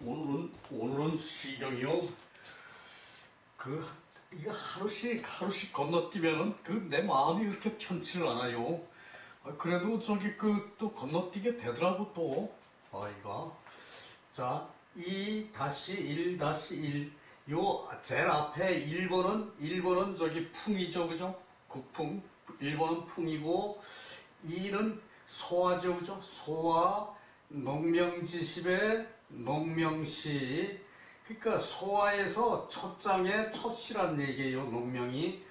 오늘은 시경이요. 이거 하루씩 건너뛰면은 내 마음이 그렇게 편치를 않아요. 그래도 또 건너뛰게 되더라고 또. 이거. 자, 2-1-1. 요, 제일 앞에 1번은 풍이죠, 그죠? 국풍. 1번은 풍이고, 2는 소화죠, 그죠? 소화, 농명지십의 농명시. 그러니까 소화에서 첫 장의 첫 시란 얘기예요, 농명이.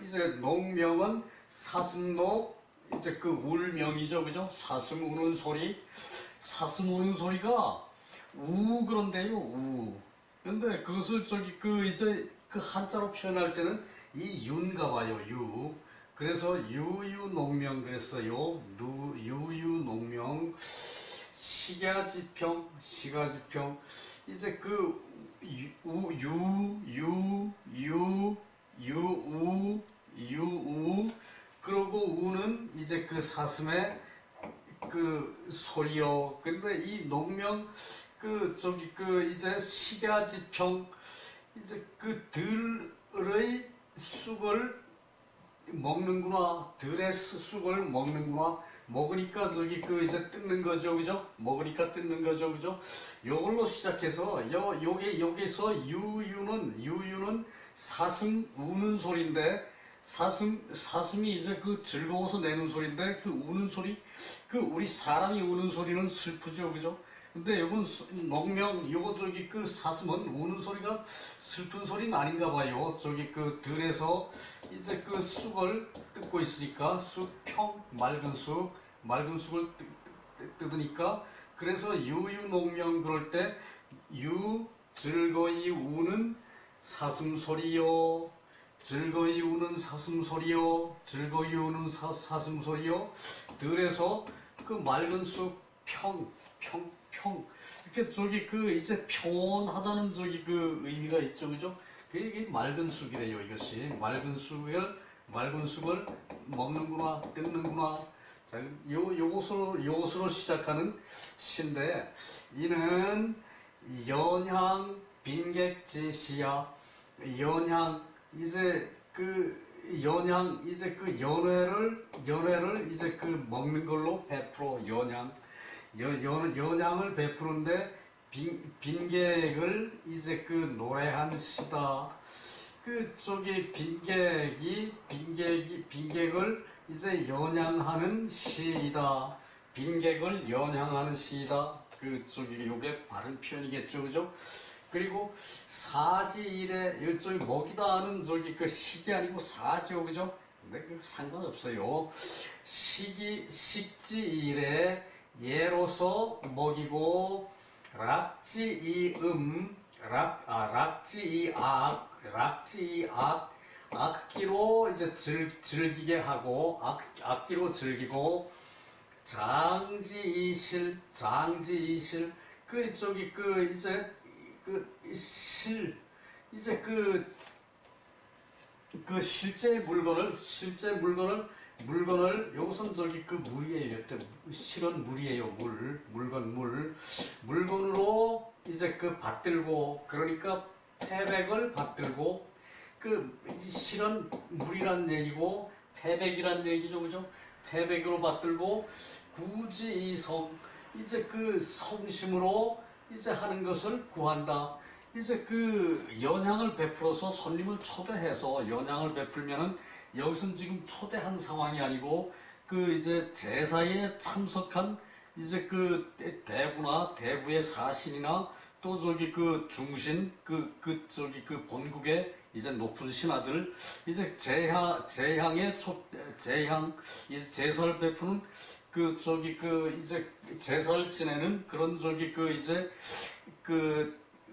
이제 농명은 사슴록, 이제 울명이죠, 그죠? 사슴 우는 소리. 사슴 우는 소리가 그런데요, 근데 그것을 이제 한자로 표현할 때는 이 유인가 봐요, 유. 그래서 유유농명 그랬어요. 유유농명. 시가지평. 이제 유우. 그러고 우는 이제 사슴의 소리요. 근데 이 농명, 이제 시가지평, 이제 들의 쑥을 먹는구나. 들의 쑥을 먹는구나. 먹으니까 이제 뜯는 거죠, 그죠? 먹으니까 뜯는 거죠, 그죠? 요걸로 시작해서, 여기서 유유는 사슴 우는 소리인데, 사슴이 이제 즐거워서 내는 소리인데, 우는 소리, 우리 사람이 우는 소리는 슬프죠, 그죠? 근데 요건 농명, 사슴은 우는 소리가 슬픈 소리는 아닌가 봐요. 들에서 이제 쑥을 뜯고 있으니까, 맑은 쑥을 뜯으니까, 그래서 유유농명 그럴 때, 즐거이 우는 사슴 소리요. 즐거이 우는 사슴 소리요. 즐거이 우는 사슴 소리요. 들에서 맑은 쑥 평. 이렇게 이제 평온하다는 의미가 있죠, 그죠? 이게 맑은 쑥이래요, 이것이. 맑은 쑥을 먹는구나, 뜯는구나. 자, 요것으로 시작하는 시인데, 이는 연향 빈객지시야. 연향, 이제 연회를 이제 먹는 걸로 베풀어, 연향을 베푸는데, 빈객을 이제 노래한 시다. 빈객을 이제 연향하는 시이다. 빈객을 연향하는 시이다. 요게 바른 표현이겠죠, 그죠? 그리고 사지일에, 이쪽이 먹이다 하는 식이 아니고 사지요, 그죠? 근데 상관없어요. 식지일에 예로서 먹이고, 악기로 이제 즐기게 하고, 악기로 즐기고, 장지이실, 이제 실제 물건을, 요것은 물이에요. 실은 물이에요, 물건으로 이제 받들고, 그러니까 패백을 받들고, 실은 물이란 얘기고, 패백이란 얘기죠, 그죠? 패백으로 받들고, 구지이성, 이제 성심으로 이제 하는 것을 구한다. 이제 연향을 베풀어서 손님을 초대해서 연향을 베풀면은, 여기서는 지금 초대한 상황이 아니고, 이제 제사에 참석한 이제 대부의 사신이나, 또 중신, 본국의 이제 높은 신하들, 이제 이제 제사를 베푸는, 이제 제사를 지내는 그런 이제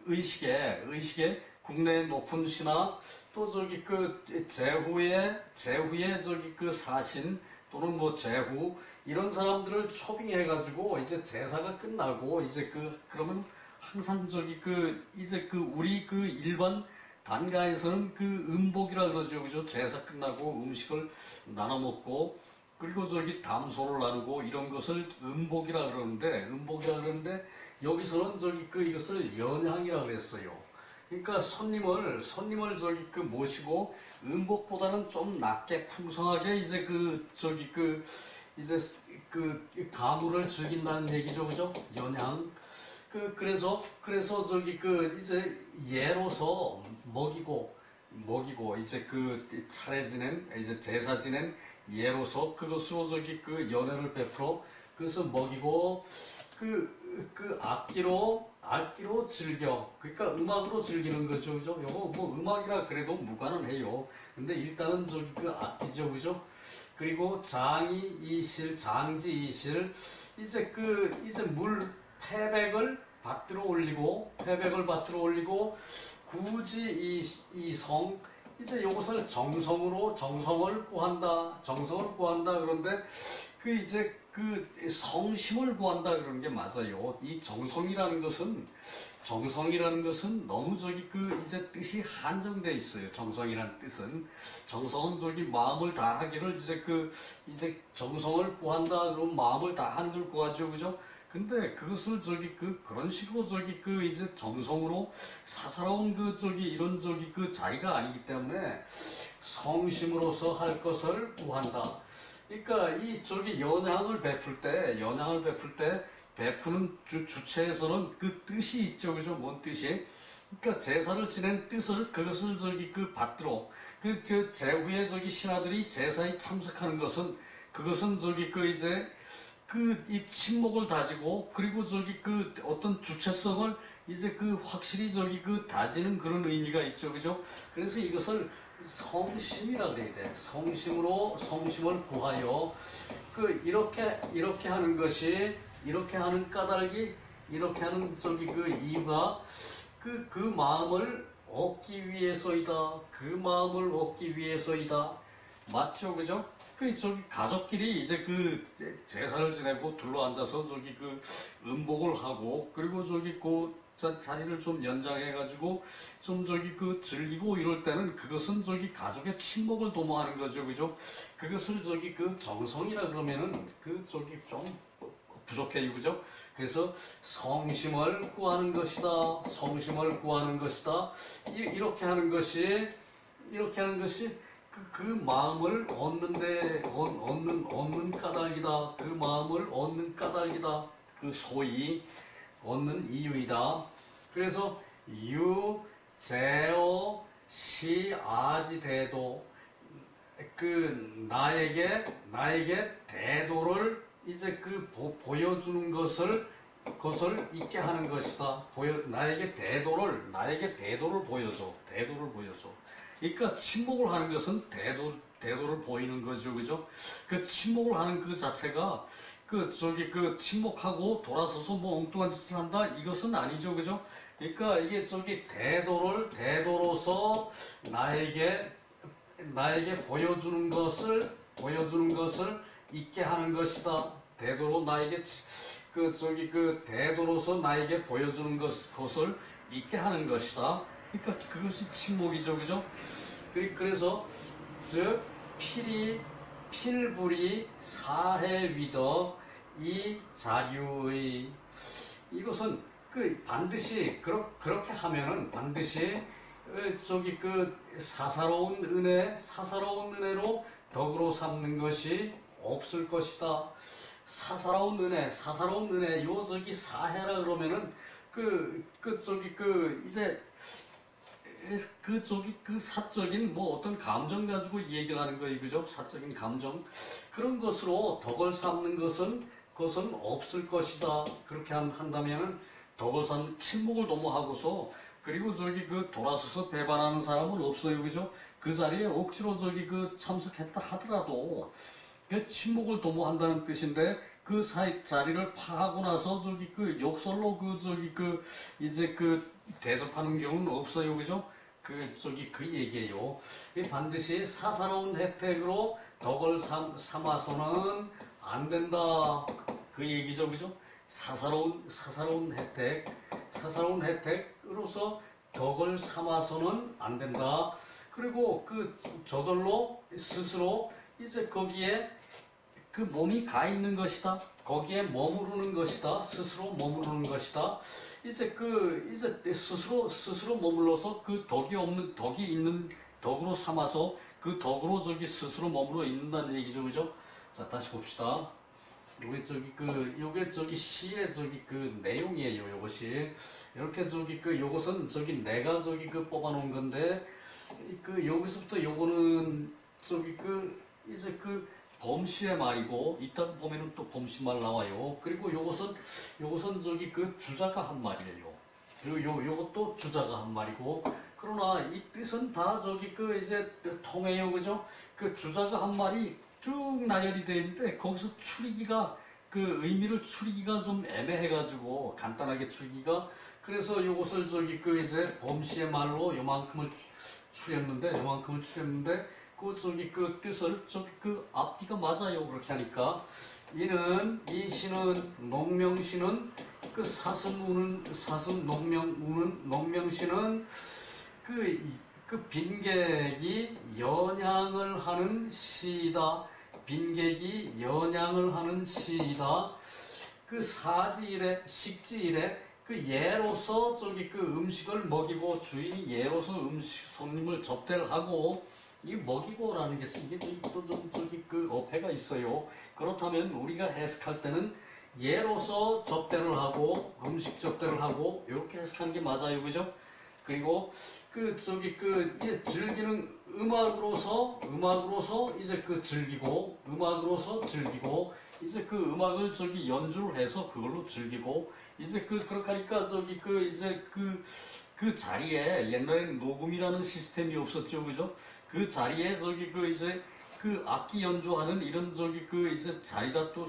의식에 국내 높은 신하, 또 제후의 사신, 또는 제후, 이런 사람들을 초빙해가지고, 이제 제사가 끝나고, 이제 그러면 항상 이제 우리 일반 단가에서는 음복이라 그러죠, 그죠? 제사 끝나고 음식을 나눠 먹고, 그리고 저기 담소를 나누고 이런 것을 음복이라 그러는데 여기서는 저기 그 이것을 연향이라 그랬어요. 그러니까 손님을 저기 그 모시고 음복보다는 좀 낮게 풍성하게 이제 그 저기 그 이제 그 가물을 즐긴다는 얘기죠, 그죠? 연향. 그래서 저기 그 이제 예로서 먹이고 이제 그 차례 지낸 이제 제사 지낸 예로서 그것으로 저기 그 연회를 베풀어 그래서 먹이고 그 악기로 즐겨. 그러니까 음악으로 즐기는 거죠, 그죠? 요거 뭐 음악이라 그래도 무관은 해요. 근데 일단은 저기 그 악기죠, 그죠? 그리고 장지 이실 이제 물 패백을 밭으로 올리고 굳이 이성 이제 이것을 정성을 구한다 그런데 그 이제 그 성심을 구한다 그러는 게 맞아요. 이 정성이라는 것은 너무 저기 그 이제 뜻이 한정돼 있어요. 정성은 저기 마음을 다하기를 이제 정성을 구한다 그러면 마음을 다하는 걸 구하죠, 그죠? 근데 그것을 저기 그런 식으로 저기 그 이제 정성으로 사사로운 그 저기 이런 저기 그 자리가 아니기 때문에 성심으로서 할 것을 구한다. 그러니까 이 저기 연향을 베풀 때 베푸는 주체에서는 그 뜻이 있죠, 그죠? 뭔 뜻이? 그러니까 제사를 지낸 그것을 저기 그 받들어 저 제후에 저기 신하들이 제사에 참석하는 그것은 저기 그 이제 그 이 침묵을 다지고 그리고 저기 그 어떤 주체성을 이제 그 확실히 저기 그 다지는 그런 의미가 있죠, 그죠? 그래서 이것을 성심이라 그래야 돼. 성심을 구하여 이렇게 하는 것이 이렇게 하는 까닭이 이렇게 하는 저기 그 이유가 그 마음을 얻기 위해서이다. 그 마음을 얻기 위해서이다. 맞죠, 그죠? 저기 가족끼리 이제 그 제사를 지내고 둘러앉아서 저기 그 음복을 하고 그리고 저기 그 자리를 좀 연장해가지고 좀 저기 그 즐기고 이럴 때는 그것은 저기 가족의 친목을 도모하는 거죠, 그죠? 그것을 저기 그 정성이라 그러면은 그 저기 좀 부족해요, 그죠? 그래서 성심을 구하는 것이다. 이렇게 하는 것이 그 마음을 얻는 까닭이다. 그 마음을 얻는 까닭이다. 그 소위 얻는 이유이다. 그래서 제어, 시, 아지, 대도 그 나에게 대도를 이제 그 보여주는 것을 있게 하는 것이다. 나에게 대도를 보여줘. 그러니까 침묵을 하는 것은 대도를 보이는 거죠, 그죠? 그 침묵을 하는 그 자체가 침묵하고 돌아서서 뭐 엉뚱한 짓을 한다 이것은 아니죠, 그죠? 그러니까 이게 저기 대도로서 나에게 보여주는 것을 있게 하는 것이다. 대도로서 나에게 보여주는 것을 있게 하는 것이다. 그러니까 그것이 침묵이죠, 그죠? 그래서 즉 필불이 사해위덕 이 자류의 이것은 반드시 그렇게 하면은 반드시 저기 사사로운 은혜로 덕으로 삼는 것이 없을 것이다. 사사로운 은혜 요 저기 사해라 그러면은 이제 사적인 뭐 어떤 감정 가지고 얘기를 하는 거예요, 그죠? 사적인 감정 그런 것으로 덕을 삼는 그것은 없을 것이다. 그렇게 한다면은 덕을 삼는 침묵을 도모하고서 그리고 돌아서서 배반하는 사람은 없어요, 그죠? 그 자리에 억지로 참석했다 하더라도 그 침묵을 도모한다는 뜻인데 그 자리를 파하고 나서 욕설로 이제 대접하는 경우는 없어요, 그죠? 그 얘기예요. 반드시 사사로운 혜택으로 덕을 삼아서는 안 된다. 그 얘기죠, 그죠? 사사로운 혜택으로서 덕을 삼아서는 안 된다. 그리고 저절로 스스로 이제 거기에 그 몸이 가 있는 것이다. 거기에 머무르는 것이다. 스스로 머무르는 것이다. 이제 스스로 머물러서 그 덕이 있는 덕으로 삼아서 그 덕으로 스스로 머물러 있는다는 얘기죠. 그죠? 자, 다시 봅시다. 요게 시의 내용이에요. 요것이. 이렇게 요것은 내가 뽑아놓은 건데, 여기서부터 요거는 이제 범시의 말이고, 이따 보면은 또 범시 말 나와요. 그리고 요것은 주자가 한 말이에요. 그리고 요것도 주자가 한 말이고, 그러나 이 뜻은 다 이제 통해요. 그죠? 주자가 한 말이 쭉 나열이 되어 있는데, 거기서 추리기가, 의미를 추리기가 좀 애매해가지고, 간단하게 추리기가, 그래서 요것을 이제 범시의 말로 요만큼을 추렸는데, 그 뜻을, 앞뒤가 맞아요. 그렇게 하니까. 이 시는, 농명시는, 농명시는, 빈객이 연양을 하는 시이다. 빈객이 연양을 하는 시이다. 사지일에, 식지일에, 예로서 음식을 먹이고, 주인이 예로서 손님을 접대를 하고, 이 먹이고라는 게 이게 또 좀 어폐가 있어요. 그렇다면 우리가 해석할 때는 예로서 접대를 하고, 음식 접대를 하고, 이렇게 해석하는 게 맞아요. 그죠? 그리고 이제 즐기는 음악으로서 이제 즐기고, 이제 음악을 연주를 해서 그걸로 즐기고, 이제 그렇게 하니까 이제 그 자리에 옛날에는 녹음이라는 시스템이 없었죠. 그죠? 그 자리에 이제 악기 연주하는 이런 이제 자리가 또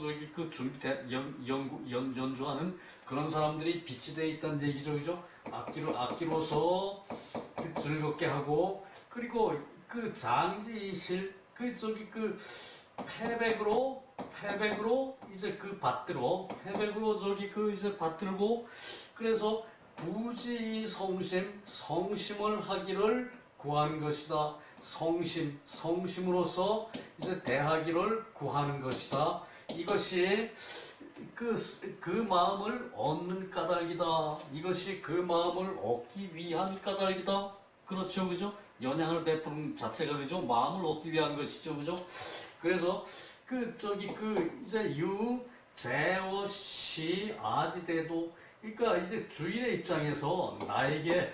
준비돼 연주하는 그런 사람들이 빛이 돼 있다는 얘기죠. 그죠? 악기로서 즐겁게 하고, 그리고 장지이실 패백으로 이제 받들어 이제 받들고, 그래서 성심을 하기를 구하는 것이다. 성심으로서 이제 대하기를 구하는 것이다. 이것이 그 마음을 얻는 까닭이다. 이것이 그 마음을 얻기 위한 까닭이다. 그렇죠, 그죠? 연양을 베푸는 자체가 그죠? 마음을 얻기 위한 것이죠, 그죠? 그래서 이제 제어시 아지대도, 그러니까 이제 주인의 입장에서 나에게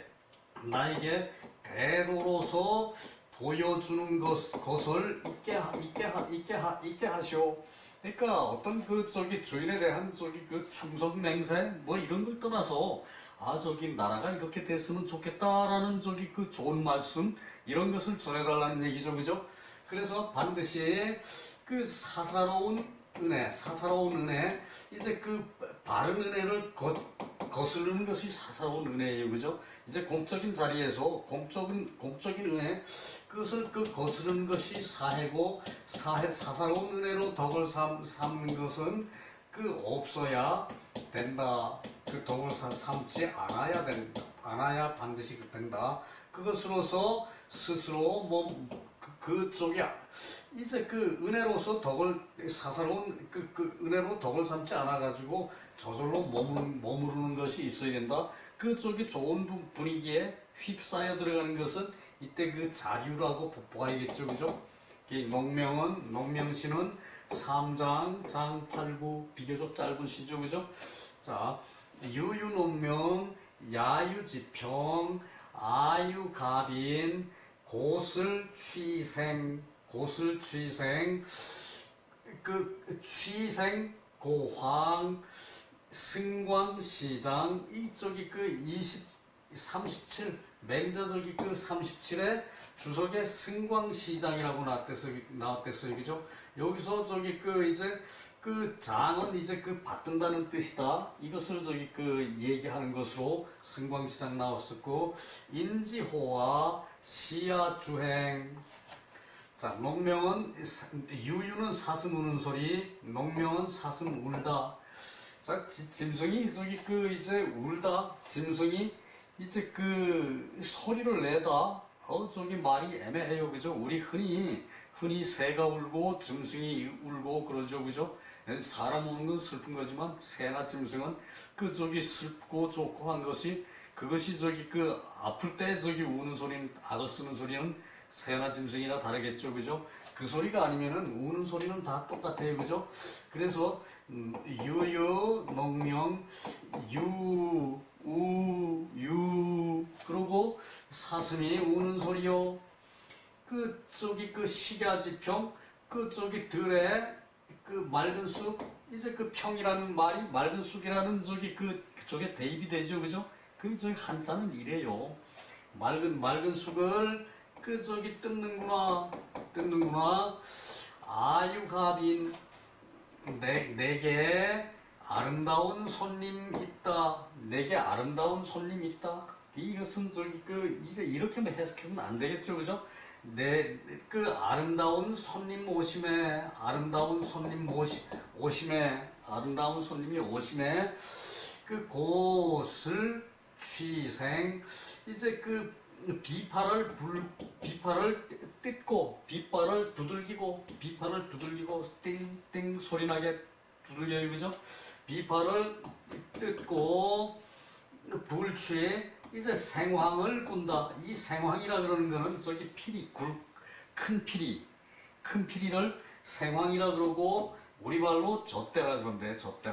대도로서 보여주는 것을 있게 하시오. 그러니까 어떤 주인에 대한 충성 맹세 뭐 이런 걸 떠나서, 나라가 이렇게 됐으면 좋겠다라는 좋은 말씀, 이런 것을 전해달라는 얘기죠. 그죠? 그래서 반드시 사사로운 은혜, 이제 바른 은혜를 거스르는 것이 사사로운 은혜예요. 그죠? 이제 공적인 자리에서 공적인 은혜, 그것을 거스르는 것이 사해고, 사사로운 은혜로 덕을 삼는 것은 없어야 된다. 덕을 삼지 않아야 반드시 된다. 그것으로서 스스로 이제 은혜로서 사사로운 은혜로 덕을 삼지 않아가지고 저절로 머무르는 것이 있어야 된다. 좋은 분위기에 휩싸여 들어가는 것은 이때 자류라고 보아야겠죠. 그죠? 농명시는 3장, 장 8구, 비교적 짧은 시죠. 그죠? 자, 유유농명, 야유지평, 아유가빈, 고슬취생, 취생, 고황, 승광시장, 이쪽이 37, 맹자적이 37에 주석에 승광시장이라고 나왔댔어요. 그죠? 여기서 이제 장은 이제 받든다는 뜻이다. 이것을 얘기하는 것으로 승광시장 나왔었고, 인지호화, 시야주행. 자, 유유는 사슴 우는 소리, 농명은 사슴 울다. 자, 짐승이 이제 울다. 짐승이 이제 소리를 내다. 저기 말이 애매해요. 그죠? 우리 흔히 새가 울고 짐승이 울고 그러죠. 그죠? 사람 우는 건 슬픈 거지만 새나 짐승은 그 저기 슬프고 좋고 한 것이 그것이 저기 그 아플 때 저기 우는 소리는 악을 쓰는 소리는 새나 짐승이나 다르겠죠. 그죠? 그 소리가 아니면은 우는 소리는 다 똑같아요. 그죠? 그래서 유유 농명 유 우, 유, 그러고 사슴이 우는 소리요. 그 저기 그 식야지평, 그 저기 들에 그 맑은 숲, 이제 그 평이라는 말이 맑은 숲이라는 저기 그쪽에 대입이 되죠, 그죠? 그 저기 한자는 이래요. 맑은 숲을 그 저기 뜯는구나. 아유가빈 내게 아름다운 손님 있다. 내게 아름다운 손님 있다. 이것은 저기 이제 이렇게 해석해서는 안 되겠죠, 그죠? 그 아름다운 손님 오심에 아름다운 손님이 오심에 그 곳을 취생 이제 그 비파를 뜯고 비파를 두들기고 띵띵 소리나게 두들겨요, 그죠? 비파를 뜯고 불취에 이제 생황을 꾼다. 이 생황이라 그러는 거는 저기 큰 피리를 생황이라 그러고 우리 말로 젖대라 그러는데 젖대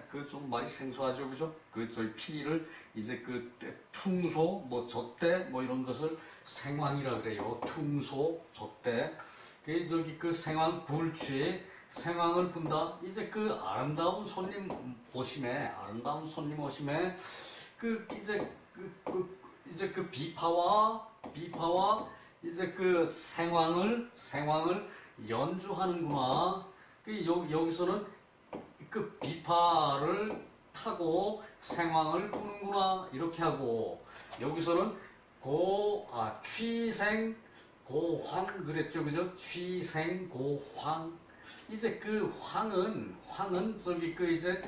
그 좀 말이 생소하죠, 그죠? 그 저희 피리를 이제 그 퉁소 뭐 젖대 뭐 이런 것을 생황이라 그래요. 퉁소 젖대 그 저기 그 생황 불취에 생황을 분다. 이제 그 아름다운 손님 오심에 이제 그 비파와 이제 그 생황을 연주하는구나. 여기서는 그 비파를 타고 생황을 부는구나 이렇게 하고 여기서는 취생 고황 그랬죠, 그죠? 취생 고황. 이제 그 황은 저기 그 이제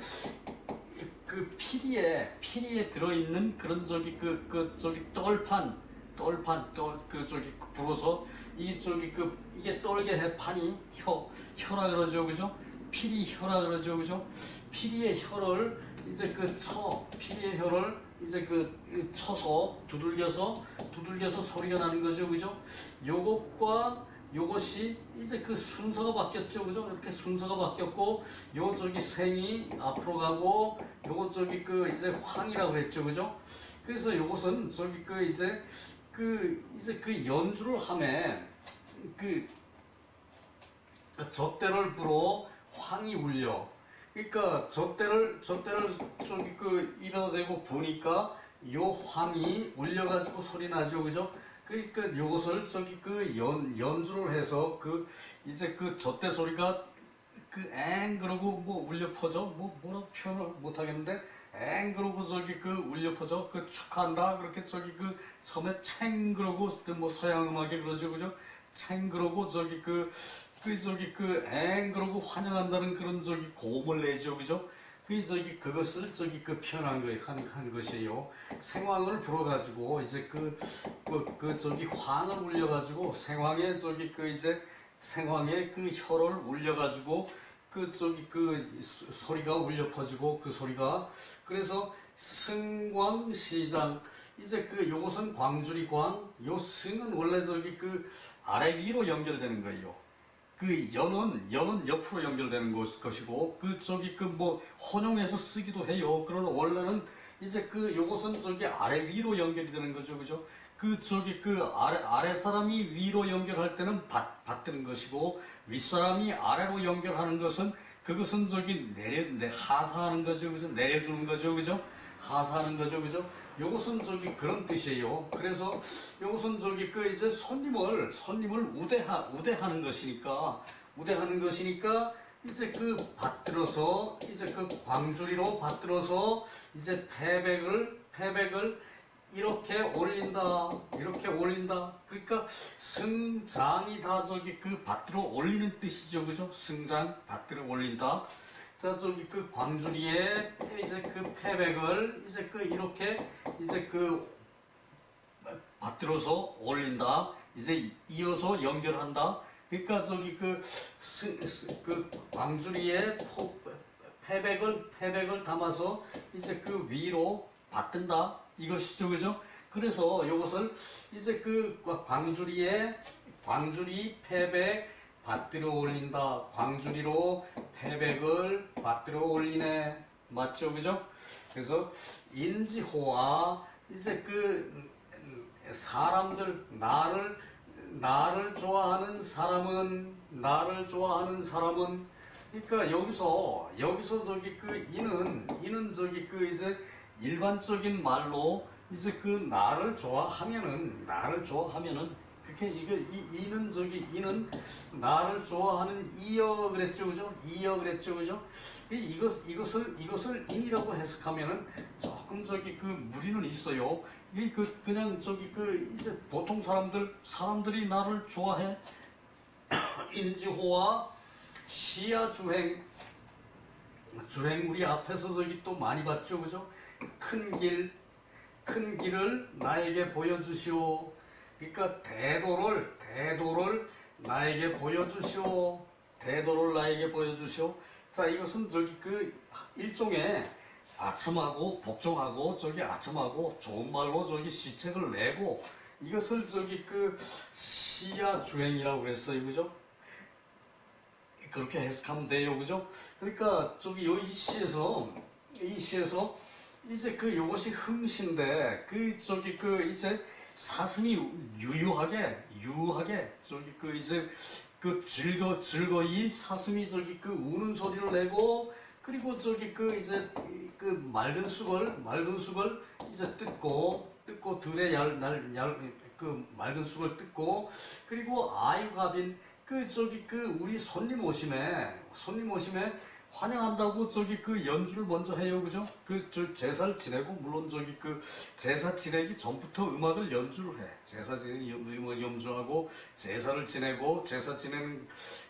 그 피리에 들어있는 그런 저기 저기 떨판 저기 불어서 이 저기 이게 떨게 해 판이 혀라 그러죠, 그죠? 피리 혀라 그러죠, 그죠? 피리의 혀를 이제 피리의 혀를 이제 쳐서 두들겨서 소리가 나는 거죠, 그죠? 요것과 요것이 이제 그 순서가 바뀌었죠, 그죠? 이렇게 순서가 바뀌었고, 요 저기 생이 앞으로 가고, 요것 저기 이제 황이라고 했죠, 그죠? 그래서 요것은 저기 이제 연주를 하면 젖대를 불어 황이 울려. 그러니까 젖대를 저기 입에다 대고 부니까 요 황이 울려가지고 소리 나죠, 그죠? 그러니까 요것을 저기 연주를 해서 이제 젖대 소리가 앵 그러고 뭐 울려 퍼져 뭐라 표현을 못 하겠는데 앵 그러고 저기 울려 퍼져 축하한다 그렇게 저기 처음에 챙 그러고 뭐 서양 음악에 그러죠, 그죠? 챙 그러고 저기 앵 그러고 환영한다는 그런 저기 고음을 내죠, 그죠? 그것을 표현한 거예요, 한 것이에요. 생황을 불어가지고, 이제 저기 황을 울려가지고, 생황의 이제, 생황의 혀를 울려가지고, 소리가 울려 퍼지고, 그 소리가, 그래서 승광시장, 이제 요것은 광주리 광, 요 승은 원래 저기 아래 위로 연결되는 거예요. 연은 옆으로 연결되는 것이고, 뭐, 혼용해서 쓰기도 해요. 그러나 원래는 이제 요것은 저기 아래 위로 연결이 되는 거죠. 그죠? 아래 사람이 위로 연결할 때는 받드는 것이고, 윗사람이 아래로 연결하는 것은, 그것은 저기 하사하는 거죠. 그죠? 내려주는 거죠. 그죠? 하사하는 거죠. 그죠? 요것은 저기 그런 뜻이에요. 그래서 요것은 저기 이제 손님을 우대하는 것이니까 이제 받들어서 이제 광주리로 받들어서 이제 패백을 이렇게 올린다. 그러니까 승장이 다 저기 받들어 올리는 뜻이죠, 그죠? 승장 받들어 올린다. 자, 저기 광주리에 이제 패백을 이제 이렇게 이제 받들어서 올린다. 이제 이어서 연결한다. 그러니까 저기 그 광주리에 패백을 담아서 이제 그 위로 받든다. 이것이죠, 그죠? 그래서 이것을 이제 그 광주리 패백 받들어 올린다. 광주리로 패백을 받들어 올리네. 맞죠, 그죠? 그래서 인지호와 이제 그 사람들 나를 좋아하는 사람은 그러니까 여기서 저기 그 이는 저기 그 이제 일반적인 말로 이제 그 나를 좋아하면은 그렇게 이는 나를 좋아하는 이여 그랬죠, 그죠? 이여 그랬죠, 그죠? 이것을 인이라고 해석하면은 조금 저기 그 무리는 있어요. 이 그냥 저기 그 이제 보통 사람들이 나를 좋아해. 인지호와 시야 주행 우리 앞에서 저기 또 많이 봤죠, 그죠? 큰 길을 나에게 보여주시오. 그러니까 대도를 나에게 보여주시오. 자, 이것은 저기 그 일종의 아첨하고 좋은 말로 저기 시책을 내고 이것을 저기 그 시야 주행이라고 그랬어요, 그죠? 그렇게 해석하면 돼요, 그죠? 그러니까 저기 이 시에서 이제 그 요것이 흥신데 그 저기 그 이제 사슴이 유유하게 저기 그 이제 그 즐거이 사슴이 저기 그 우는 소리를 내고 그리고 저기 그 이제 그 맑은 쑥을 이제 뜯고 들에 그 맑은 쑥을 뜯고 그리고 아유갑인 그 저기 그 우리 손님 오심에 환영한다고 저기 그 연주를 먼저 해요, 그죠? 그 저 제사를 지내고 물론 저기 그 제사 지내기 전부터 음악을 연주를 해. 제사 지내기 음악 연주하고 제사를 지내고 제사 지내는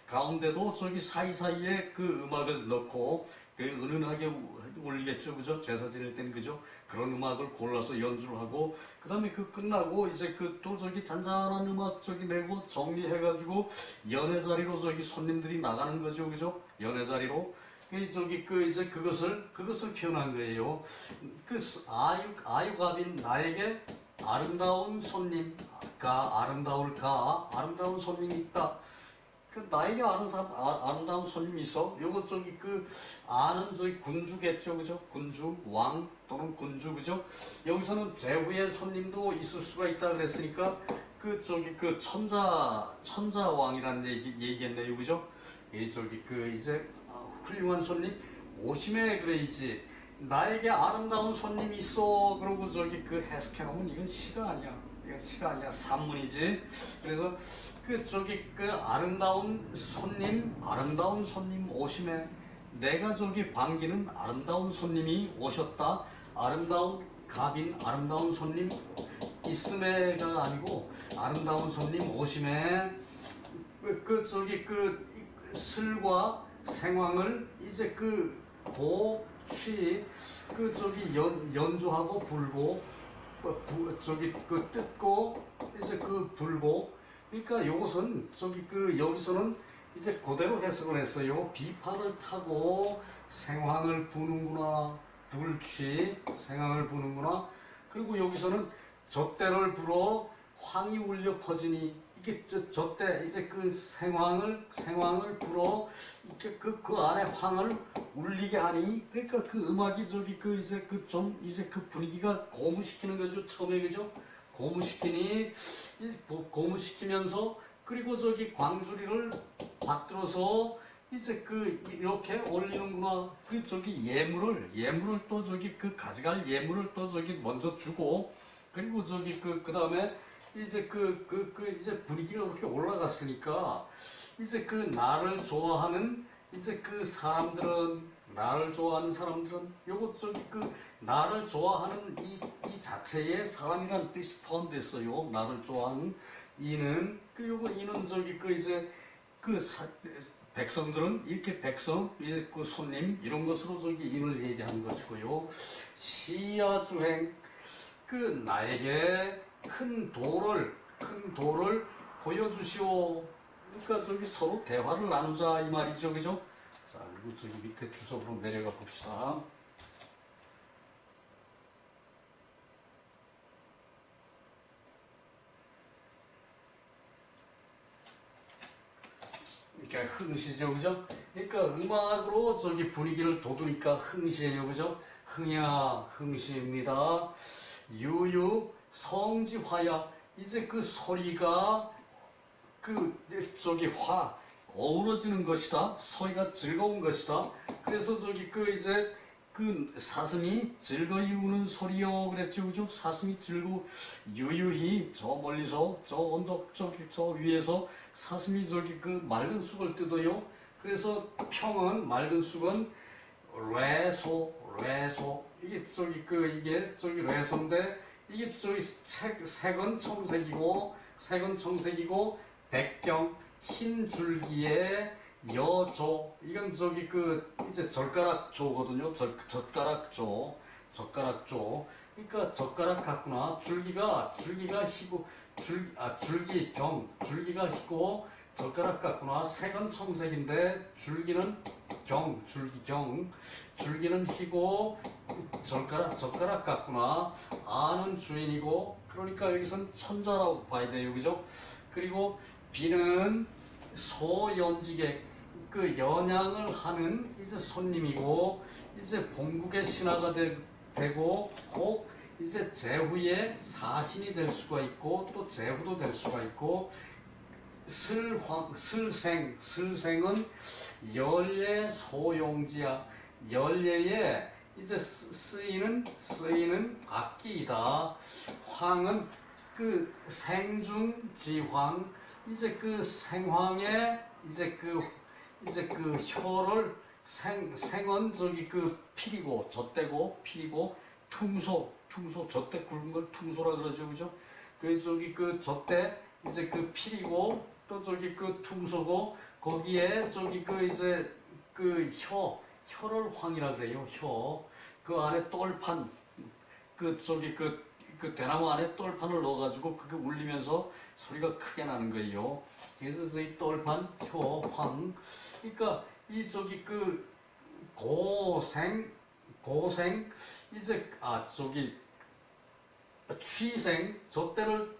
가운데도 저기 사이사이에 그 음악을 넣고 그 은은하게 울리겠죠, 그죠? 제사 지낼 때는 그죠? 그런 음악을 골라서 연주를 하고 그다음에 그 끝나고 이제 그 또 저기 잔잔한 음악 저기 내고 정리해가지고 연회 자리로 저기 손님들이 나가는 거죠, 그죠? 연회 자리로. 저기 그 이제 그것을 표현한 거예요. 그 아유갑인 나에게 아름다운 아름다운 손님이 있다. 그 나에게 아름다운 손님이 있어. 요거 저기 그 아는 저기 군주겠죠, 그죠? 군주 왕 또는 군주, 그죠? 여기서는 제후의 손님도 있을 수가 있다 그랬으니까 그 저기 그 천자 왕이라는 얘기겠네요, 그죠? 저기 그 이제 훌륭한 손님 오심에 그래야지 나에게 아름다운 손님이 있어 그러고 저기 그 해석해놓으면 이건 시가 아니야 산문이지. 그래서 그 저기 그 아름다운 손님 오심에 내가 저기 반기는 아름다운 손님이 오셨다. 아름다운 손님 있음에가 아니고 아름다운 손님 오심에 저기 그 슬과 생황을 이제 그 저기 연주하고 불고 저기 그 뜯고 이제 그 불고 그러니까 요것은 저기 그 여기서는 이제 그대로 해석을 했어요. 비파를 타고 생황을 부는구나. 생황을 부는구나. 그리고 여기서는 젖대를 불어 황이 울려 퍼지니 이게 저때 이제 그 생황을 불어 이렇게 그 안에 황을 울리게 하니 그러니까 그 음악이 저기 그 이제 그 좀 이제 그 분위기가 고무시키는 거죠, 처음에, 그죠? 고무시키면서 그리고 저기 광주리를 받들어서 이제 그 이렇게 올리는구나. 그 저기 예물을 또 저기 그 가져갈 예물을 또 저기 먼저 주고 그리고 저기 그 다음에 이제 이제 분위기가 이렇게 올라갔으니까 이제 그 나를 좋아하는 사람들은 요거 저기 그 나를 좋아하는 이 자체에 사람이라는 뜻이 포함됐어요. 나를 좋아하는 이는 이는 저기 그 이제 백성들은 이렇게 그 손님 이런 것으로 저기 인을 얘기한 것이고요. 시야주행 그 나에게 큰 돌을 보여주시오. 그러니까 저기 서로 대화를 나누자 이 말이죠, 그죠? 자, 그리고 저기 밑에 주석으로 내려가 봅시다. 그러니까 흥시죠, 그죠? 그러니까 음악으로 저기 분위기를 돋우니까 흥시예요, 그죠? 흥야, 흥시입니다. 유유, 성지화야. 이제 그 소리가 저기 어우러지는 것이다. 소리가 즐거운 것이다. 그래서 저기 이제 사슴이 즐거이 우는 소리요. 그랬죠, 그죠? 사슴이 유유히 저 멀리서 저 언덕 저 위에서 사슴이 저기 맑은 쑥을 뜯어요. 그래서 평은 맑은 쑥은 레소 이게 저기 레소인데 이게 저기 색은 청색이고 백경 흰 줄기에 여조 이건 저기 이제 젓가락조거든요. 젓가락조. 그러니까 젓가락 같구나. 줄기가 희고 줄기가 희고 젓가락 같구나. 색은 청색인데 줄기는 줄기는 희고 젓가락 같구나. 아는 주인이고 그러니까 여기선 천자라고 봐야 돼요, 그죠? 그리고 비는 소연지객 연양을 하는 이제 손님이고 이제 본국의 신하가 되고 혹 이제 제후의 사신이 될 수가 있고 또 제후도 될 수가 있고 슬생은 연례 소용지야. 연례에 이제 쓰이는 악기이다. 황은 생중지황 이제 생황의 이제 혀를 생은 저기 필이고 젖대고 필이고 퉁소 젖대 굵은 걸 퉁소라 그러죠, 그죠? 저기 젖대 이제 필이고 또 저기 퉁소고 거기에 저기 이제 혀를 황이라 그래요. 혀 안에 똘판 저기 대나무 안에 똘판을 넣어가지고 그게 울리면서 소리가 크게 나는 거예요. 그래서 저희 똘판, 황. 그러니까 이 저기 고생 이제 저기 취생 젖대를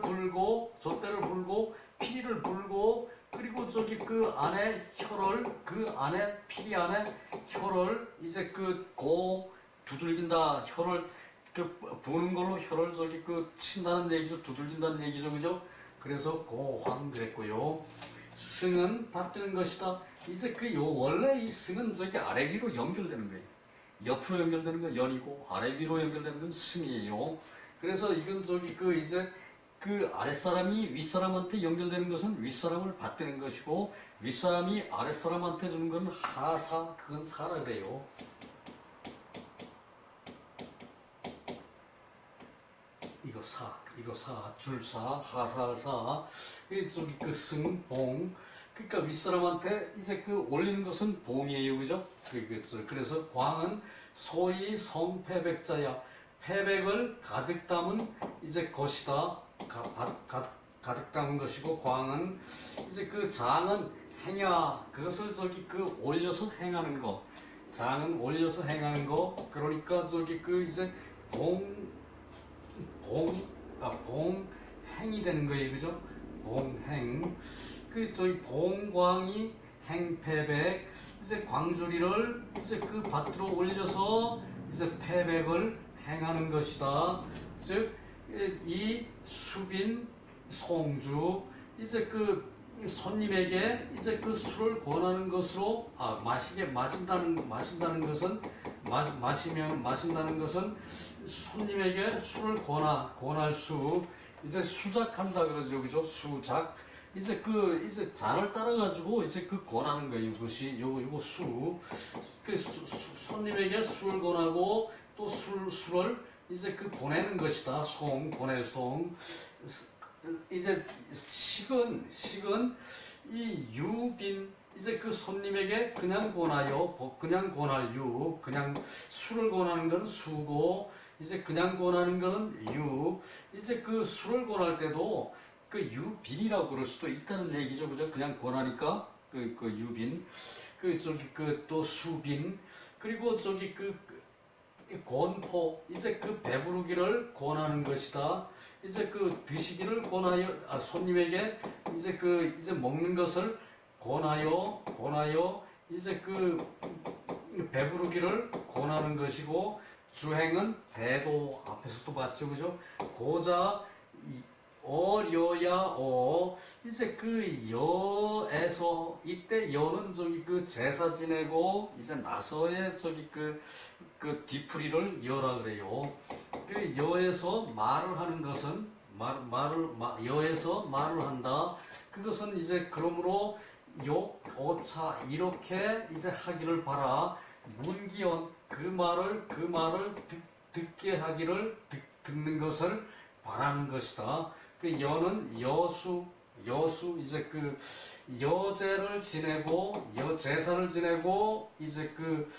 불고 피리를 불고 그리고 저기 안에 피리 안에 혀를 이제 두들긴다. 혀를 부는 걸로 혀를 저기 친다는 얘기죠. 두들긴다는 얘기죠, 그죠? 그래서 고황 그랬고요. 승은 받드는 것이다. 이제 원래 이 승은 저기 아래 위로 연결되는 거예요. 옆으로 연결되는 건 연이고 아래 위로 연결되는 건 승이에요. 그래서 이건 저기 이제 아랫사람이 윗사람한테 연결되는 것은 윗사람을 받드는 것이고 윗사람이 아랫사람한테 주는 건 하사, 그건 사라 그래요. 이거 사, 줄사, 하사사, 저기 승, 봉. 그러니까 윗사람한테 이제 올리는 것은 봉이에요, 그죠? 그래서 광은 소위 성패백자야. 패백을 가득 담은 이제 것이다. 가득 담은 것이고 광은 이제 장은 행야. 그것을 저기 올려서 행하는 거. 장은 올려서 행하는 거. 그러니까 저기 이제 봉행이 되는 거예요, 그죠? 봉행. 저희 봉광이 행패백. 이제 광주리를 이제 밭으로 올려서 이제 패백을 행하는 것이다. 즉, 이 수빈 송주. 이제 손님에게 이제 술을 권하는 것으로 마신다는 것은 손님에게 술을 권할 수 이제 수작한다 그러죠, 그죠? 수작. 이제 이제 잔을 따라가지고 이제 권하는 거예요. 이것이 요거 손님에게 술을 권하고 또 술을 이제 보내는 것이다. 보낼 송. 이제 식은 이 이제 그 손님에게 그냥 권하여, 그냥 권할 유, 그냥 술을 권하는 건 수고, 이제 그냥 권하는 건 유, 이제 그 술을 권할 때도 그 유빈이라고 그럴 수도 있다는 얘기죠. 그죠? 그냥 권하니까 그 유빈, 그 저기 그 또 수빈, 그리고 저기 그 권포, 이제 그 배부르기를 권하는 것이다. 이제 그 드시기를 권하여, 손님에게 이제 그 이제 먹는 것을 권하여 이제 그 배부르기를 권하는 것이고, 주행은 대도 앞에서도 봤죠, 그죠? 고자 어려야 이제 그 여에서 이때 여는 저기 그 제사 지내고 이제 나서의 저기 그 뒤풀이를 여라 그래요. 그 여에서 말을 하는 것은 여에서 말을 한다. 그것은 이제 그러므로 욕, 오차 이렇게 이제 하기를 바라. 문기원 그 말을 듣게 하기를 듣는 것을 바라는 것이다. 그 여는 여수 이제 그 여제를 지내고 여제사를 지내고 이제 그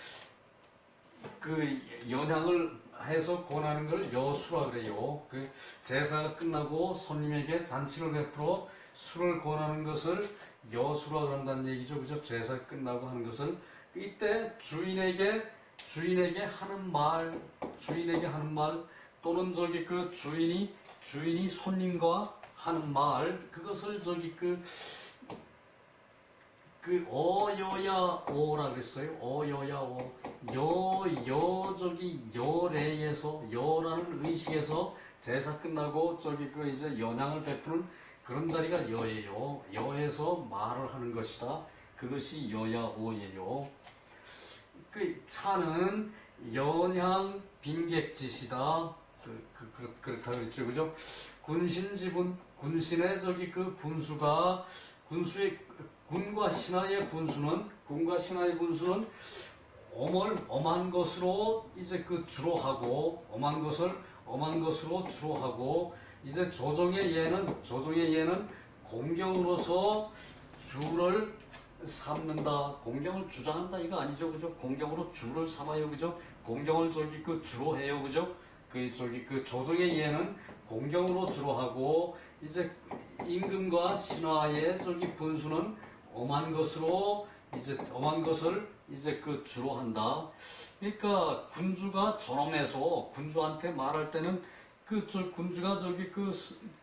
연향을 해서 권하는 걸 여수라 그래요. 그 제사가 끝나고 손님에게 잔치를 베풀어 술을 권하는 것을 여수라 그런다는 얘기죠. 그죠? 제사 끝나고 하는 것을 이때 주인에게 하는 말 또는 저기 그 주인이 손님과 하는 말, 그것을 저기 어여야 오라 그랬어요. 어여야 오. 저기 여래에서, 여라는 의식에서 제사 끝나고 저기 그 이제 연향을 베푸는 그런 자리가 여예요. 여에서 말을 하는 것이다. 그것이 여야 오예요. 그 차는 연향 빈객짓이다. 그렇다 그랬죠. 그죠? 군신의 저기 그 군수가, 군과 신하의 군수는 엄한 것으로 이제 그 주로 하고, 엄한 것으로 주로 하고, 이제 조정의 예는 공경으로서 주를 삼는다. 공경을 주장한다 이거 아니죠. 그죠? 공경으로 주를 삼아요. 그죠? 공경을 저기 그 주로 해요. 그죠? 그 조정의 예는 공경으로 주로 하고, 이제 임금과 신하의 저기 분수는 엄한 것을 이제 그 주로 한다. 그러니까 군주가 존엄해서 군주한테 말할 때는 군주가 저기 그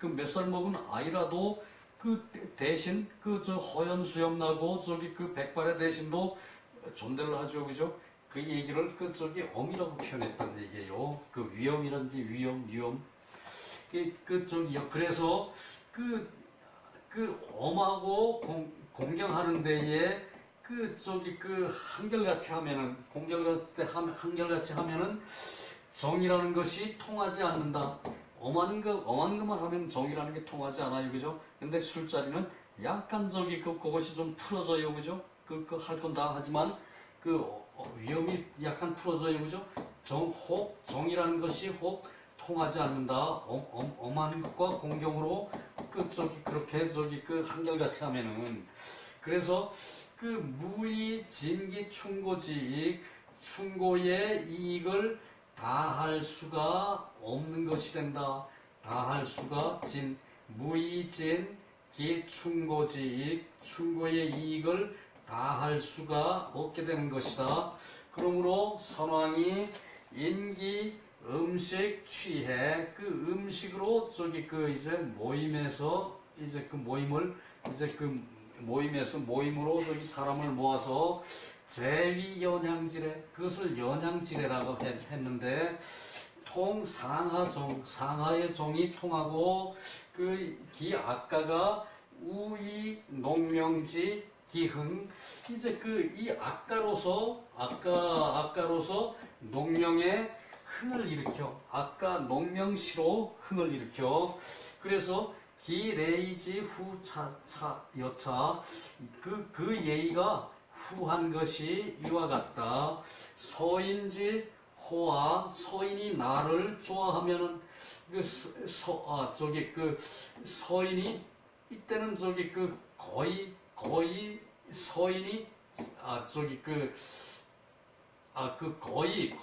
몇 살 먹은 아이라도 그 대신 허연수염 나고 저기 그 백발의 대신도 존대를 하죠. 그죠? 그 얘기를 저기 엄이라고 표현했다는 얘기예요. 그 위엄이란지 위엄. 그래서 엄하고 공경하는 데에 한결같이 하면은 정이라는 것이 통하지 않는다. 엄한 것만 하면 정이라는 게 통하지 않아요. 그죠? 근데 술자리는 약간 그것이 좀 풀어져요. 그죠? 할 건 다 하지만 위험이 약간 풀어져요. 그죠? 정이라는 것이 혹 통하지 않는다. 엄한 것과 공경으로 그렇게 한결같이 하면은, 그래서 무의 진기 충고지익, 충고의 이익을 다할 수가 없는 것이 된다. 다할 수가 무의진 기충고지익, 충고의 이익을 다할 수가 없게 되는 것이다. 그러므로 선왕이 인기 음식 취해 음식으로 이제 모임에서 이제 모임으로 모임으로 모아서 제위 연향지례, 그것을 연향지례라고 했는데, 상하의 종이 통하고 기 악가가 우이 농명지 기흥, 이제 이 악가로서 농명의 흥을 일으켜, 아까 농명시로 흥을 일으켜. 그래서 기레이지 후차 여차, 그 예의가 후한 것이 이와 같다. 서인지 호화, 서인이 나를 좋아하면은 서인이 이때는 거의 서인이 저기 거의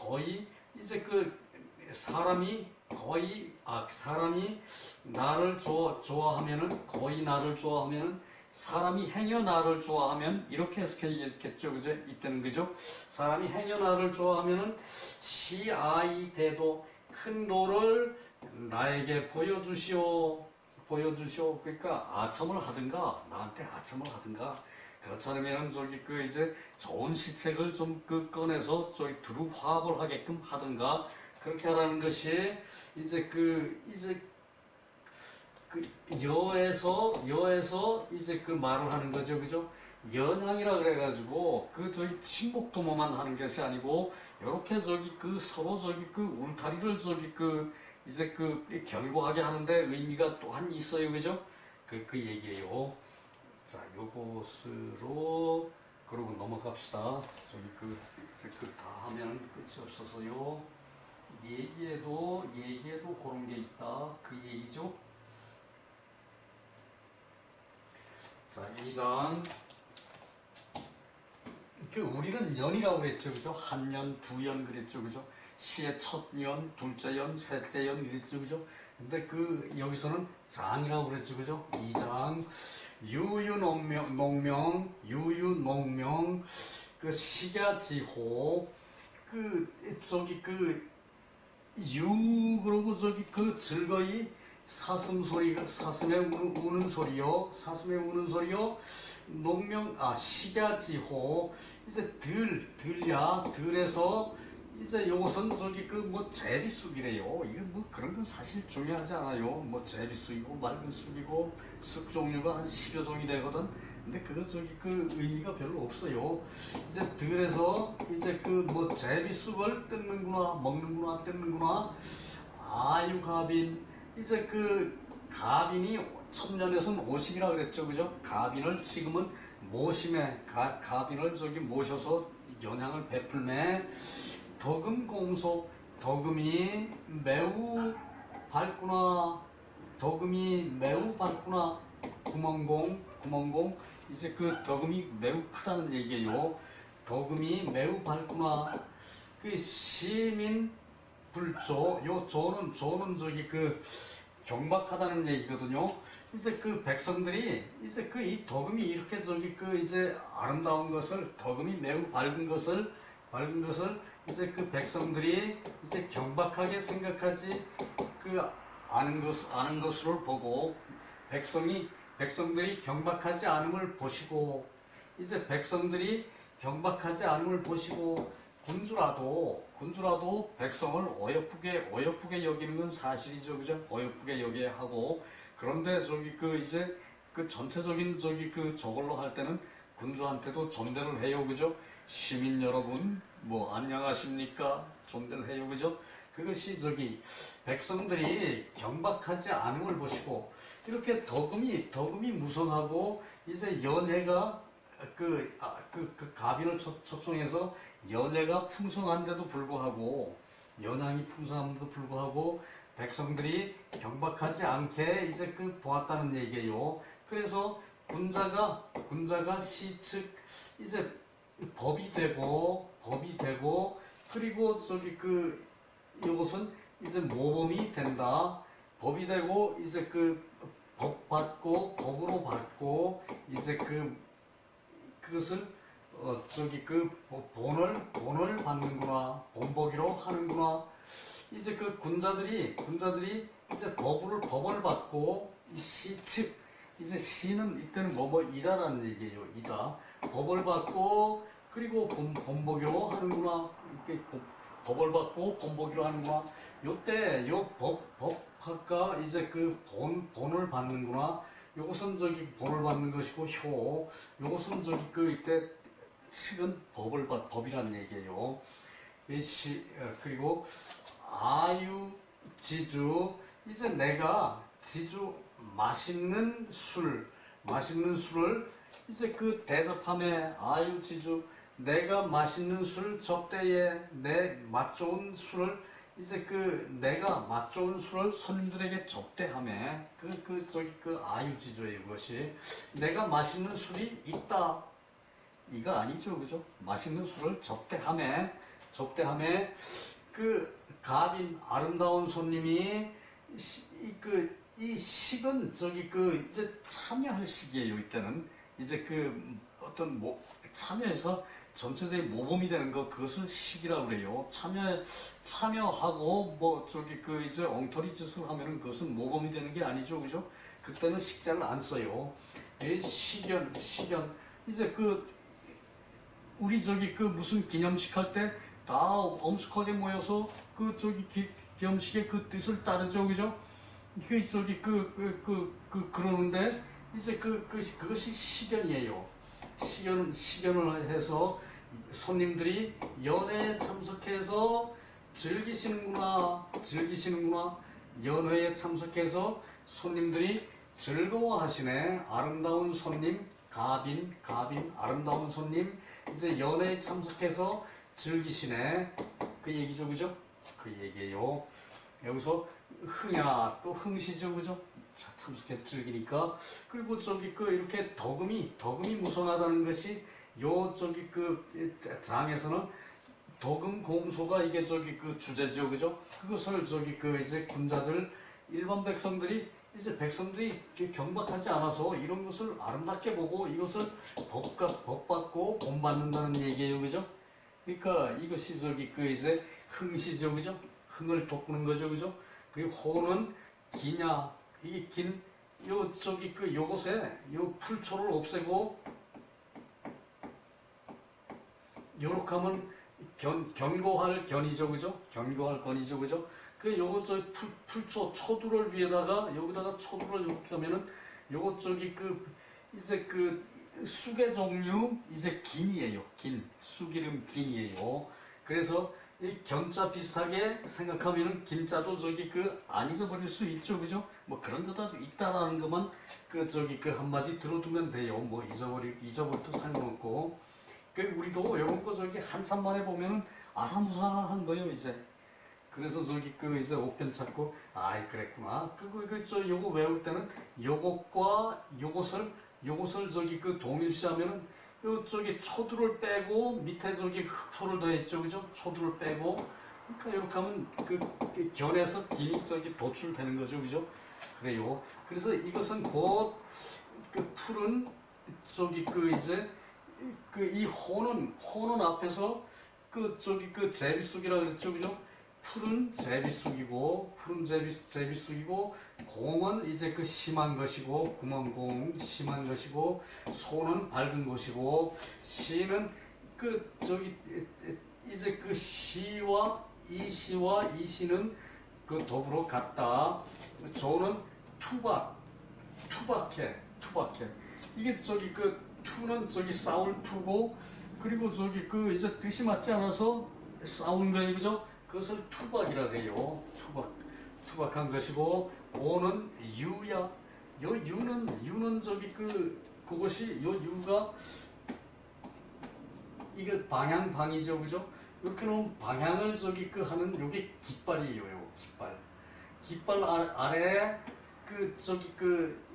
이제 사람이 나를 좋아하면은 거의 나를 좋아하면은 사람이 행여 나를 좋아하면 이렇게 해석해야겠죠, 그죠? 이때는 그죠? 사람이 행여 나를 좋아하면은 시아이 대도 큰 도를 나에게 보여주시오. 그러니까 아첨을 하든가 나한테 아첨을 하든가 그렇지 않으면 이제 좋은 시책을 좀 꺼내서 두루 화합을 하게끔 하든가 그렇게 하라는 것이 이제 여에서 이제 말을 하는 거죠, 그죠? 연향이라 그래가지고 친목도모만 하는 것이 아니고 이렇게 서로 울타리를 이제 견고하게 하는데 의미가 또한 있어요, 그죠? 그 얘기예요. 자, 요것으로 그러고 넘어갑시다. 이제 다 하면 끝이 없어서요. 얘기에도 그런 게 있다. 그 얘기죠. 자, 2장. 우리는 년이라고 했죠, 그죠? 한 년, 두 년 그랬죠, 그죠? 시의 첫 년, 둘째 년, 셋째 년 그랬죠, 그죠? 근데 여기서는 장이라고 그랬죠, 그죠? 2장. 유유농명, 식야지호, 그러고 즐거이 사슴에 우는 소리요. 식야지호, 이제 들에서, 이제 요것은 제비쑥이래요. 이거 그런 건 사실 중요하지 않아요. 제비쑥이고, 맑은 쑥이고, 쑥 종류가 한 10여 종이 되거든. 근데 그거 의미가 별로 없어요. 이제 들에서, 이제 제비쑥을 먹는구나. 아유가빈, 이제 가빈이 천년에서는 50이라 그랬죠, 그죠? 가빈을 지금은 가빈을 모셔서 연향을 베풀매. 덕음이 매우 밝구나. 구멍공. 이제 덕음이 매우 크다는 얘기예요. 덕음이 매우 밝구나. 시민 불조, 요 조는 경박하다는 얘기거든요. 이제 백성들이 이제 이 덕음이 이렇게 이제 아름다운 것을, 덕음이 매우 밝은 것을 이제 백성들이 이제 경박하게 생각하지 아는 것으로 보고, 백성들이 경박하지 않음을 보시고, 이제 백성들이 경박하지 않음을 보시고, 군주라도 백성을 어여쁘게 여기는 건 사실이죠, 그죠? 어여쁘게 여겨야 하고, 그런데 이제 전체적인 저걸로 할 때는 군주한테도 존대를 해요, 그죠? 시민 여러분, 안녕하십니까? 존대를 해요, 그죠? 그것이 백성들이 경박하지 않음을 보시고, 이렇게 덕음이 무성하고, 이제 연회가 가빈을 초청해서 연회가 풍성한데도 불구하고, 연향이 풍성한데도 불구하고, 백성들이 경박하지 않게 이제 보았다는 얘기예요. 그래서 군자가 시측 이제 법이 되고, 그리고 이것은 이제 모범이 된다. 법이 되고, 이제 법으로 받고, 이제 그것을 본을 받는구나, 본보기로 하는구나. 이제 군자들이 이제 법을 받고, 시측, 이제 시는 이때는 이다라는 얘기예요. 이다. 법을 받고, 그리고 본보기로 하는구나. 이렇게 법을 받고 본보기로 하는구나. 요때 법학과 이제 본을 받는구나. 요것은 본을 받는 것이고, 요것은 이때 식은 법이라는 얘기예요. 그리고 아유지주, 이제 내가 맛있는 술을 이제 대접함에, 아유지주, 내가 맛있는 술 접대에 내 맛좋은 술을 이제 내가 맛좋은 술을 손님들에게 접대함에, 아유지주예요. 그것이 내가 맛있는 술이 있다. 이거 아니죠, 그죠? 맛있는 술을 접대함에 그 갑인 아름다운 손님이 이 식은 이제 참여할 시기예요. 이때는 이제 어떤 참여해서 전체적인 모범이 되는 그것을 식이라고 그래요. 참여하고 이제 엉터리 짓을 하면은 그것은 모범이 되는 게 아니죠, 그죠? 그때는 식자를 안 써요. 식연 이제 우리 무슨 기념식 할 때 다 엄숙하게 모여서 기념식의 뜻을 따르죠, 그죠? 그러는데 이제 그것이 식연이에요. 식연을 해서 손님들이 연회에 참석해서 즐기시는구나. 연회에 참석해서 손님들이 즐거워하시네. 아름다운 손님, 갑인, 아름다운 손님, 이제 연회에 참석해서 즐기시네. 그 얘기죠, 그죠? 그 얘기예요. 여기서 흥야, 또 흥시죠, 그죠? 참석해서 즐기니까. 그리고 이렇게 덕음이 무성하다는 것이 장에서는 덕음 공소가 이게 주제죠, 그죠? 그것을 이제 군자들, 일반 백성들이 경박하지 않아서 이런 것을 아름답게 보고 이것을 복받고 본받는다는 얘기예요, 그죠? 그러니까 이것이 이제 흥시죠, 그죠? 흥을 돋구는 거죠, 그죠? 그 호는 기냐, 이게 요것에 풀초를 없애고 요렇게 하면 견고할 견이죠, 그죠? 견고할 건이죠, 그죠? 요거 풀초 초두를 위에다가 여기다가 초두를 이렇게 하면은 요거 이제 쑥의 종류 이제 긴이에요. 쑥이름 긴이에요. 그래서 이 견자 비슷하게 생각하면은 긴자도 안 잊어버릴 수 있죠, 그죠? 뭐 그런 데다 있다라는 것만 한마디 들어두면 돼요. 뭐 잊어버려도 상관없고. 우리도 이런 거 한참 만에 보면은 아사무사한 거예요, 이제. 그래서 이제 옥편 찾고, 아이, 그랬구나. 요거 외울 때는 요것과 요것을 동일시하면은 초두를 빼고 밑에 흑토를 더했죠, 그죠? 초두를 빼고. 그러니까 이렇게 하면 견에서 긴이 도출되는 거죠, 그죠? 그래요. 그래서 이것은 곧 푸른 이제 이 호는 앞에서 제비쑥이라고 그랬죠, 그죠? 푸른 제비쑥이고, 공은 이제 심한 것이고, 구멍공, 심한 것이고, 소는 밝은 것이고, 시는 이제 시와 이 시는 더불어 같다. 조는 투박해. 이게 투는 싸울 투고, 그리고 이제 뜻이 맞지 않아서 싸운 거예요, 그죠? 그것을 투박이라 해요. 투박한 것이고, 오는 유야. 유는 그것이 유가 이게 방이죠, 그죠? 이렇게 놓은 방향을 하는 요게 깃발이에요, 깃발 아래에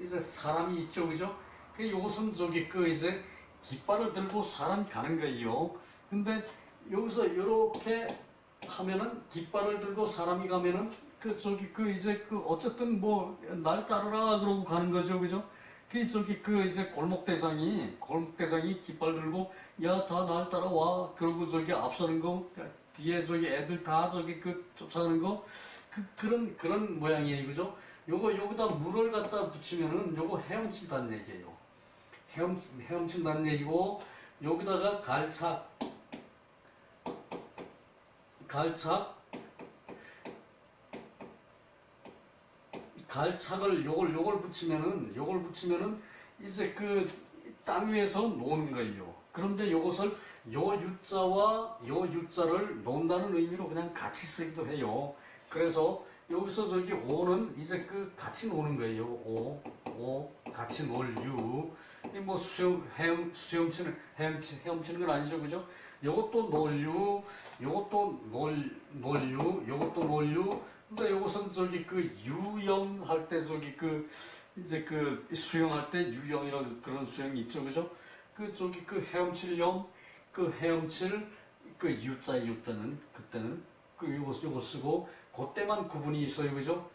이제 사람이 있죠, 그죠? 요것은 이제 깃발을 들고 사람이 가는 거예요. 근데 여기서 이렇게 하면은 깃발을 들고 사람이 가면은 이제 어쨌든 뭐 날 따르라 그러고 가는 거죠, 그죠? 이제 골목대장이 깃발 들고 야 다 날 따라와 그러고 앞서는 거 뒤에 애들 다 쫓아가는 거 그런 모양이에요, 그죠? 여기다 물을 갖다 붙이면은 요거 헤엄친다는 얘기예요. 헤엄친다는 얘기고, 여기다가 갈착을 요걸 붙이면은 이제 땅 위에서 노는 거예요. 그런데 요것을 요 유자와 요 유자를 논다는 의미로 그냥 같이 쓰기도 해요. 그래서 여기서 오는 이제 같이 노는 거예요. 오 같이 놀 유. 뭐 헤엄치는 건 아니죠, 그죠? 요것도 놀유, 요것도 놀유, 요것도 놀유. 근데 요것은 유영할 때 이제 수영할 때 유영이라는 그런 수영이 있죠, 그죠? 그 저기 그 헤엄칠염, 그 헤엄칠 그 유자 유자는 그때는 그 요거 쓰고 그때만 구분이 있어요, 그죠?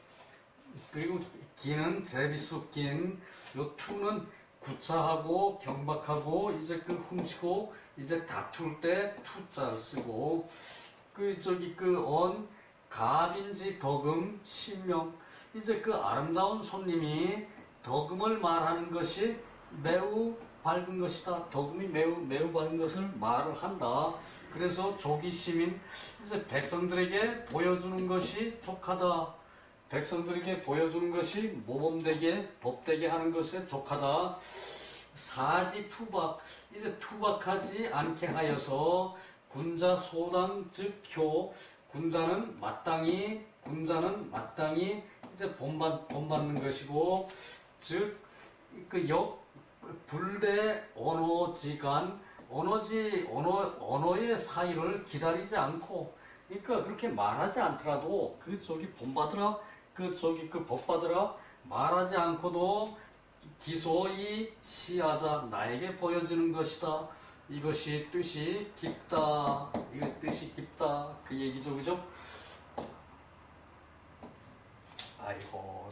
그리고 기는 제비수 긴, 요 투는 구차하고 경박하고 이제 그 훔치고 이제 다툴 때 투자를 쓰고 그 저기 그 언 갑인지 덕음 신명 이제 그 아름다운 손님이 덕음을 말하는 것이 매우 밝은 것이다. 덕음이 매우 밝은 것을 말을 한다. 그래서 조기 시민 이제 백성들에게 보여주는 것이 족하다. 백성들에게 보여주는 것이 모범되게 법되게 하는 것에 족하다. 사지 투박 이제 투박하지 않게 하여서 군자 소당 즉효 군자는 마땅히 이제 본받는 것이고 즉 그 역 불대 언어지간 언어의 사이를 기다리지 않고 그러니까 그렇게 말하지 않더라도 그 저기 본받으라 그 저기 그 법받으라 말하지 않고도 기소히 시하자 나에게 보여지는 것이다. 이것이 뜻이 깊다. 이거 뜻이 깊다. 그 얘기죠, 그죠? 아이고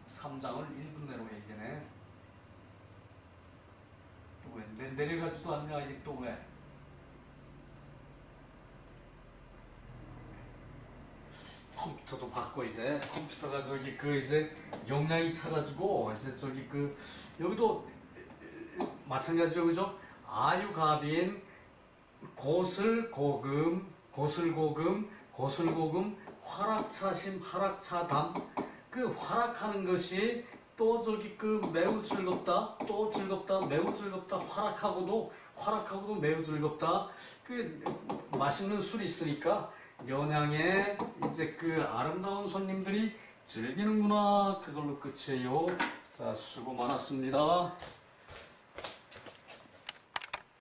3장을 1분 내로 얘기네. 또 왜 내려가지도 않냐 이게 또 왜? 컴퓨터도 바꿔야 돼. 컴퓨터가 저기 그 이제 용량이 차가지고 이제 저기 그 여기도 마찬가지죠, 그죠? 아유갑인 고슬고금 화락차심 하락차담 그 화락하는 것이 또 저기 그 매우 즐겁다 또 즐겁다 매우 즐겁다 화락하고도 매우 즐겁다 그 맛있는 술이 있으니까 연양에 이제 그 아름다운 손님들이 즐기는구나 그걸로 끝이에요. 자 수고 많았습니다.